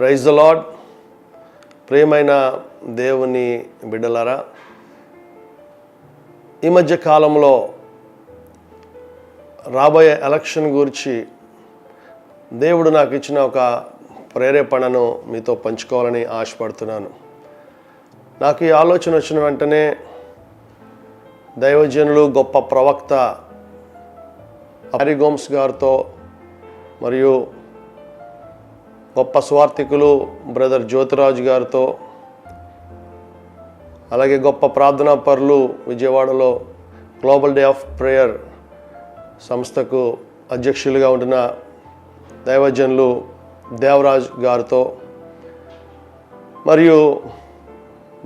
Praise the lord. ప్రియమైన దేవుని బిడ్డలారా, ఈ మధ్య కాలంలో రాబోయే ఎలక్షన్ గురించి దేవుడు నాకు ఇచ్చిన ఒక ప్రేరేపణను మీతో పంచుకోవాలని ఆశపడుతున్నాను. నాకు ఈ ఆలోచన వచ్చిన వెంటనే దైవజనులు, గొప్ప ప్రవక్త హ్యారీ గోమ్స్ గారితో మరియు గొప్ప స్వార్థికులు బ్రదర్ జ్యోతిరాజు గారితో, అలాగే గొప్ప ప్రార్థనా పరులు విజయవాడలో గ్లోబల్ డే ఆఫ్ ప్రేయర్ సంస్థకు అధ్యక్షులుగా ఉంటున్న దైవజనులు దేవరాజ్ గారితో, మరియు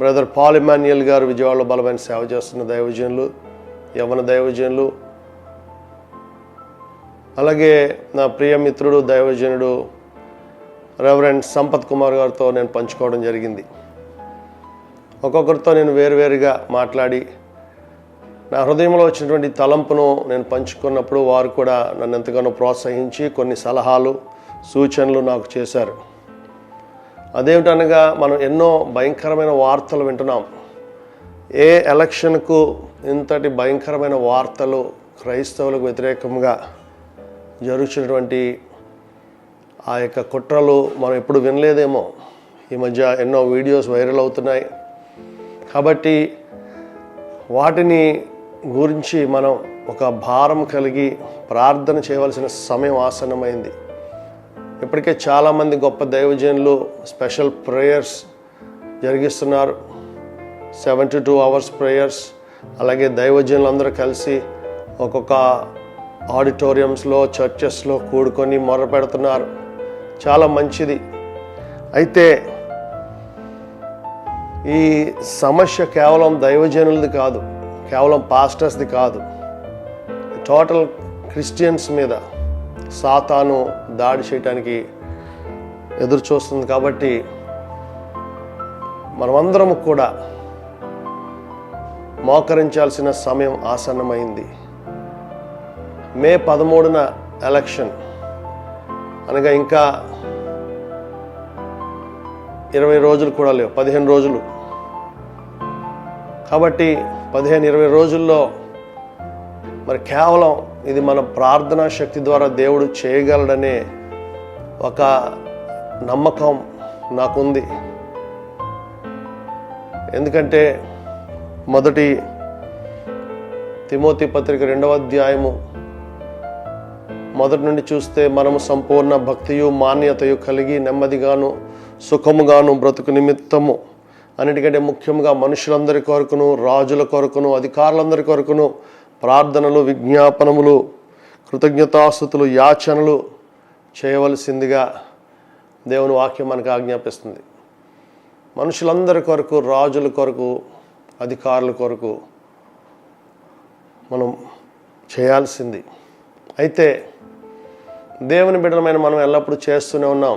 బ్రదర్ పాల్ ఇమాన్యుయల్ గారు విజయవాడలో బలమైన సేవ చేస్తున్న దైవజనులు, యవ్వన దైవజనులు, అలాగే నా ప్రియమిత్రుడు దైవజనుడు రెవరెండ్ సంపత్ కుమార్ గారితో నేను పంచుకోవడం జరిగింది. ఒక్కొక్కరితో నేను వేరువేరుగా మాట్లాడి నా హృదయంలో వచ్చినటువంటి తలంపును నేను పంచుకున్నప్పుడు వారు కూడా నన్ను ఎంతగానో ప్రోత్సహించి కొన్ని సలహాలు, సూచనలు నాకు చేశారు. అదేమిటనగా, మనం ఎన్నో భయంకరమైన వార్తలు వింటున్నాం. ఏ ఎలక్షన్కు ఇంతటి భయంకరమైన వార్తలు క్రైస్తవులకు వ్యతిరేకంగా జరుగుతున్నటువంటి ఆ యొక్క కుట్రలు మనం ఎప్పుడు వినలేదేమో. ఈ మధ్య ఎన్నో వీడియోస్ వైరల్ అవుతున్నాయి. కాబట్టి వాటిని గురించి మనం ఒక భారం కలిగి ప్రార్థన చేయవలసిన సమయం ఆసన్నమైంది. ఇప్పటికే చాలామంది గొప్ప దైవజనులు స్పెషల్ ప్రేయర్స్ జరిగిస్తున్నారు, 72 hours ప్రేయర్స్. అలాగే దైవజనులు అందరూ కలిసి ఒక్కొక్క ఆడిటోరియంస్లో, చర్చెస్లో కూడుకొని మొర్ర పెడుతున్నారు. చాలా మంచిది. అయితే ఈ సమస్య కేవలం దైవజనులది కాదు, కేవలం పాస్టర్స్ది కాదు, టోటల్ క్రిస్టియన్స్ మీద సాతాను దాడి చేయడానికి ఎదురు చూస్తుంది. కాబట్టి మనమందరము కూడా మోకరించాల్సిన సమయం ఆసన్నమైంది. మే 13న ఎలక్షన్ అనగా ఇంకా 20 రోజులు కూడా లేవు, 15 రోజులు. కాబట్టి 15-20 రోజుల్లో మరి కేవలం ఇది మన ప్రార్థనా శక్తి ద్వారా దేవుడు చేయగలడనే ఒక నమ్మకం నాకుంది. ఎందుకంటే మొదటి తిమోతి పత్రిక 2వ అధ్యాయము మొదటి నుండి చూస్తే, మనము సంపూర్ణ భక్తియు మాన్యతయు కలిగి నెమ్మదిగాను సుఖముగాను బ్రతుకు నిమిత్తము, అన్నిటికంటే ముఖ్యంగా మనుషులందరి కొరకును, రాజుల కొరకును, అధికారులందరి కొరకును ప్రార్థనలు, విజ్ఞాపనములు, కృతజ్ఞతాస్తుతులు, యాచనలు చేయవలసిందిగా దేవుని వాక్యం మనకు ఆజ్ఞాపిస్తుంది. మనుషులందరి కొరకు, రాజుల కొరకు, అధికారుల కొరకు మనం చేయాల్సింది. అయితే దేవుని బిడ్డలమైన మనం ఎల్లప్పుడూ చేస్తూనే ఉన్నాం.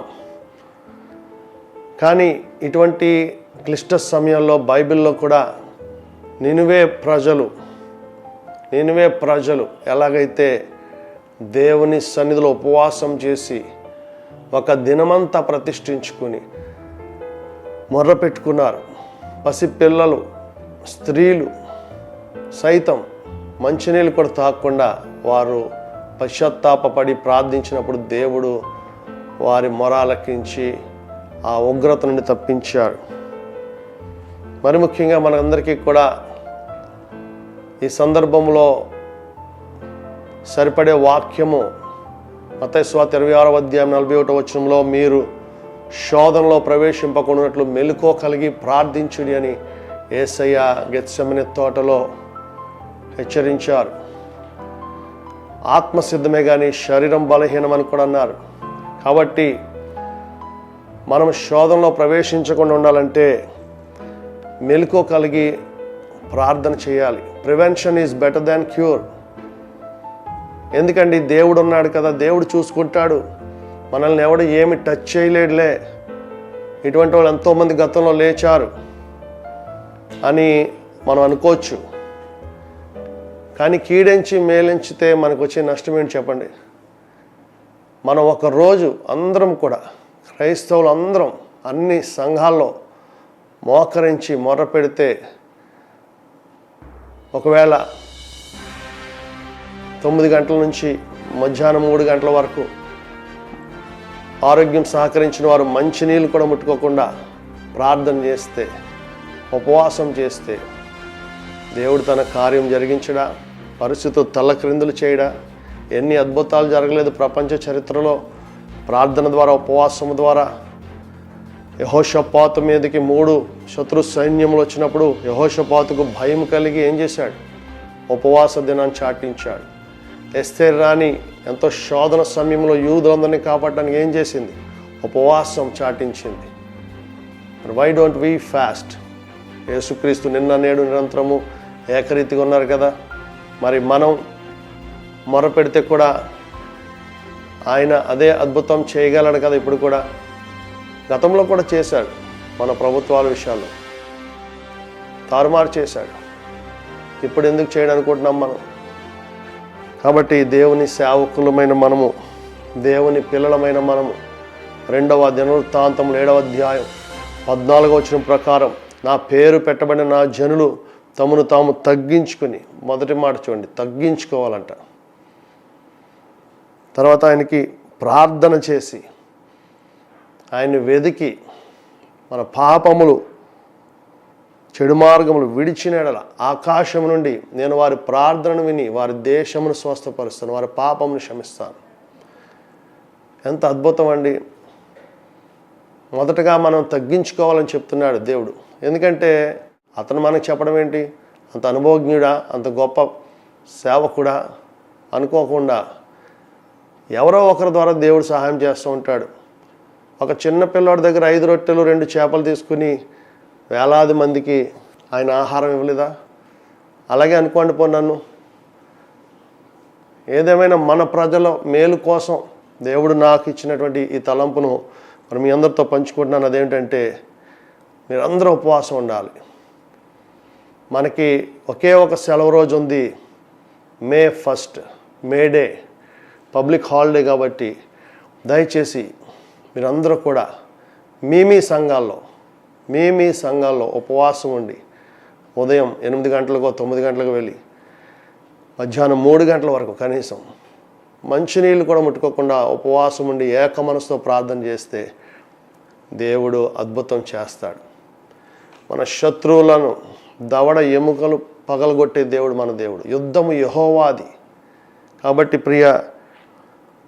కానీ ఇటువంటి క్లిష్ట సమయంలో బైబిల్లో కూడా నినివే ప్రజలు ఎలాగైతే దేవుని సన్నిధిలో ఉపవాసం చేసి ఒక దినమంతా ప్రతిష్ఠించుకుని మొర్ర పెట్టుకున్నారు. పసిపిల్లలు, స్త్రీలు సైతం మంచినీళ్ళు కూడా తాగకుండా వారు పశ్చాత్తాపడి ప్రార్థించినప్పుడు దేవుడు వారి మొర ఆలకించి ఆ ఉగ్రత నుండి తప్పించాడు. మరి ముఖ్యంగా మనందరికీ కూడా ఈ సందర్భంలో సరిపడే వాక్యము మత్తయి సువార్త 26వ అధ్యాయం 41వ వచనంలో, మీరు శోధనలో ప్రవేశింపకున్నట్లు మెలకువ కలిగి ప్రార్థించుడి అని యేసయ్య గెత్సెమనే తోటలో హెచ్చరించారు. ఆత్మసిద్ధమే కానీ శరీరం బలహీనమని కూడా అన్నారు. కాబట్టి మనం శోధనలో ప్రవేశించకుండా ఉండాలంటే మెలకువ కలిగి ప్రార్థన చేయాలి. Prevention is better than cure. ఎందుకండి, దేవుడు ఉన్నాడు కదా, దేవుడు చూసుకుంటాడు, మనల్ని ఎవడు ఏమి టచ్ చేయలేడులే, ఇటువంటి వాళ్ళు ఎంతోమంది గతంలో లేచారు అని మనం అనుకోవచ్చు. కానీ కీడెంచి మేలెంచితే మనకు వచ్చే నష్టం ఏంటి చెప్పండి? మనం ఒక రోజు అందరం కూడా క్రైస్తవులు అందరం అన్ని సంఘాల్లో మోకరించి మొర్ర పెడితే ఒకవేళ 9 గంటల నుంచి మధ్యాహ్నం 3 గంటల వరకు ఆరోగ్యం సహకరించిన వారు మంచినీళ్ళు కూడా ముట్టుకోకుండా ప్రార్థన చేస్తే, ఉపవాసం చేస్తే దేవుడు తన కార్యం జరిగించడా, పరిస్థితులు తల్లక్రిందులు చేయడా? ఎన్ని అద్భుతాలు జరగలేదు ప్రపంచ చరిత్రలో ప్రార్థన ద్వారా, ఉపవాసం ద్వారా. యెహోషాపాతు మీదకి 3 శత్రు సైన్యములు వచ్చినప్పుడు యెహోషాపాతుకు భయం కలిగి ఏం చేశాడు? ఉపవాస దినాన్ని చాటించాడు. ఎస్తేర్ రాణి ఎంతో శోధన సమయంలో యూదులందరినీ కాపాడడానికి ఏం చేసింది? ఉపవాసం చాటించింది. Why don't we fast? Yesukristu నిన్న నేడు నిరంతరము ఏకరీతిగా ఉన్నారు కదా. మరి మనం మొరపెడితే కూడా ఆయన అదే అద్భుతం చేయగలడు కదా. ఇప్పుడు కూడా, గతంలో కూడా చేశాడు. మన ప్రభుత్వాల విషయాల్లో తారుమారు చేశాడు. ఇప్పుడు ఎందుకు చేయడం అనుకుంటున్నాం మనం? కాబట్టి దేవుని సేవకులమైన మనము, దేవుని పిల్లలమైన మనము 2వ దినవృత్తాంతములు 7వ అధ్యాయం 14వ వచనం ప్రకారం, నా పేరు పెట్టబడిన నా జనులు తమను తాము తగ్గించుకుని, మొదటి మాట చూడండి, తగ్గించుకోవాలంట. తర్వాత ఆయనకి ప్రార్థన చేసి, ఆయన్ని వెదికి, మన పాపములు చెడు మార్గములు విడిచిన ఎడల ఆకాశం నుండి నేను వారి ప్రార్థనను విని వారి దేశమును స్వస్థపరుస్తాను, వారి పాపమును క్షమిస్తాను. ఎంత అద్భుతం అండి. మొదటగా మనం తగ్గించుకోవాలని చెప్తున్నాడు దేవుడు. ఎందుకంటే అతను మనకు చెప్పడం ఏంటి? అంత అనుభవజ్ఞుడా, అంత గొప్ప సేవకుడా అనుకోకుండా ఎవరో ఒకరి ద్వారా దేవుడు సహాయం చేస్తూ ఉంటాడు. ఒక చిన్న పిల్లాడి దగ్గర 5 రొట్టెలు 2 చేపలు తీసుకుని వేలాది మందికి ఆయన ఆహారం ఇవ్వలేదా? అలాగే అనుకోండి నన్ను. ఏదేమైనా మన ప్రజల మేలు కోసం దేవుడు నాకు ఇచ్చినటువంటి ఈ తలంపును మరి మీ అందరితో పంచుకుంటున్నాను. అదేంటంటే, మీరందరూ ఉపవాసం ఉండాలి. మనకి ఒకే ఒక సెలవు రోజు ఉంది, May 1, మే డే, పబ్లిక్ హాలిడే. కాబట్టి దయచేసి మీరందరూ కూడా మీ సంఘాల్లో ఉపవాసం ఉండి ఉదయం 8 గంటలకో 9 గంటలకు వెళ్ళి మధ్యాహ్నం 3 గంటల వరకు కనీసం మంచినీళ్ళు కూడా ముట్టుకోకుండా ఉపవాసం ఉండి ఏక మనసుతో ప్రార్థన చేస్తే దేవుడు అద్భుతం చేస్తాడు. మన శత్రువులను దవడ ఎముకలు పగలగొట్టే దేవుడు మన దేవుడు. యుద్ధము యెహోవాది. కాబట్టి ప్రియ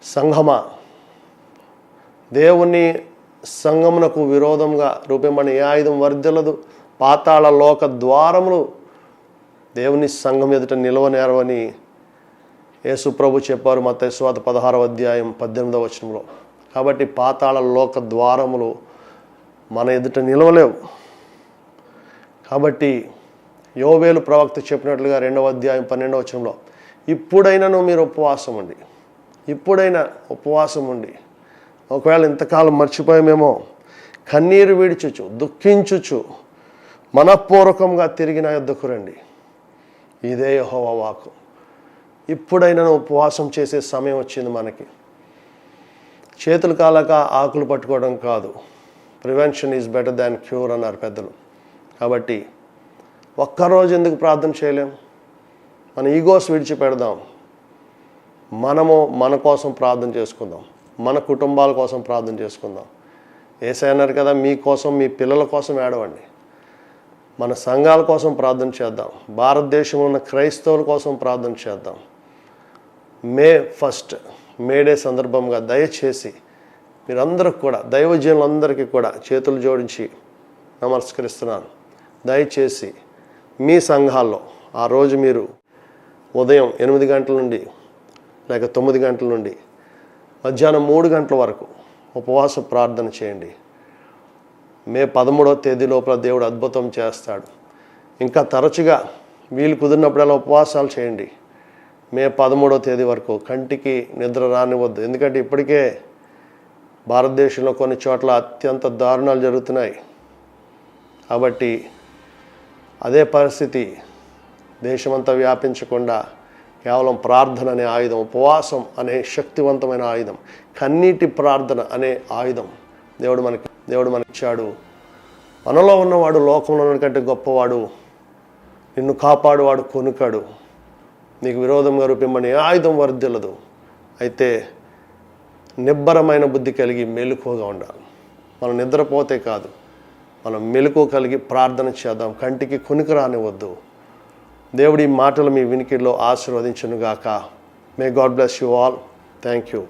సంఘమా, దేవుని సంఘమునకు విరోధంగా రూపొందిన ఏ ఆయుధం వర్ధిల్లదు. పాతాళ లోక ద్వారములు దేవుని సంఘం ఎదుట నిలవనేరవని యేసు ప్రభు చెప్పారు మత్తయి సువార్త 16వ అధ్యాయం 18వ వచనంలో. కాబట్టి పాతాళ లోక ద్వారములు మన ఎదుట నిలవలేవు. కాబట్టి యోవేలు ప్రవక్త చెప్పినట్లుగా 2వ అధ్యాయం 12వ వచనంలో, ఇప్పుడైనాను మీరు ఉపవాసం ఉండి ఒకవేళ ఇంతకాలం మర్చిపోయామేమో, కన్నీరు విడిచుచు దుఃఖించుచు మనఃపూర్వకంగా తిరిగి నా యొద్దకు రండి. ఇదే యెహోవా వాక్కు. ఇప్పుడైనా ఉపవాసం చేసే సమయం వచ్చింది మనకి. చేతులు కాలాక ఆకులు పట్టుకోవడం కాదు. Prevention is better than cure అన్నారు పెద్దలు. కాబట్టి ఒక్కరోజు ఎందుకు ప్రార్థన చేయలేం? మన ఈగోస్ విడిచిపెడదాం. మనము మన కోసం ప్రార్థన చేసుకుందాం, మన కుటుంబాల కోసం ప్రార్థన చేసుకుందాం. యేసయ్య అన్నారు కదా, మీకోసం మీ పిల్లల కోసం ఏడవండి. మన సంఘాల కోసం ప్రార్థన చేద్దాం. భారతదేశంలో ఉన్న క్రైస్తవుల కోసం ప్రార్థన చేద్దాం. May 1 మే డే సందర్భంగా దయచేసి మీరందరూ కూడా, దైవజనులందరికీ కూడా చేతులు జోడించి నమస్కరిస్తున్నాను. దయచేసి మీ సంఘాల్లో ఆ రోజు మీరు ఉదయం 8 గంటల నుండి లేక 9 గంటల నుండి మధ్యాహ్నం 3 గంటల వరకు ఉపవాస ప్రార్థన చేయండి. మే 13వ తేదీ లోపల దేవుడు అద్భుతం చేస్తాడు. ఇంకా తరచుగా వీలు కుదిరినప్పుడల్లా ఉపవాసాలు చేయండి. మే 13వ తేదీ వరకు కంటికి నిద్ర రానివ్వద్దు. ఎందుకంటే ఇప్పటికే భారతదేశంలో కొన్ని చోట్ల అత్యంత దారుణాలు జరుగుతున్నాయి. కాబట్టి అదే పరిస్థితి దేశమంతా వ్యాపించకుండా కేవలం ప్రార్థన అనే ఆయుధం, ఉపవాసం అనే శక్తివంతమైన ఆయుధం, కన్నీటి ప్రార్థన అనే ఆయుధం దేవుడు మనకిచ్చాడు. మనలో ఉన్నవాడు లోకంలో కంటే గొప్పవాడు. నిన్ను కాపాడువాడు కొనుకాడు. నీకు విరోధంగా రూపింపని ఆయుధం వర్ధిల్లదు. అయితే నిబ్బరమైన బుద్ధి కలిగి మెలకువగా ఉండాలి. మనం నిద్రపోతే కాదు, మనం మెలకువ కలిగి ప్రార్థన చేద్దాం. కంటికి కునుకు రానివద్దు. దేవుడి మాటలు మీ వినికిడిలో ఆశీర్వదించునుగాక. May God bless you all. Thank you.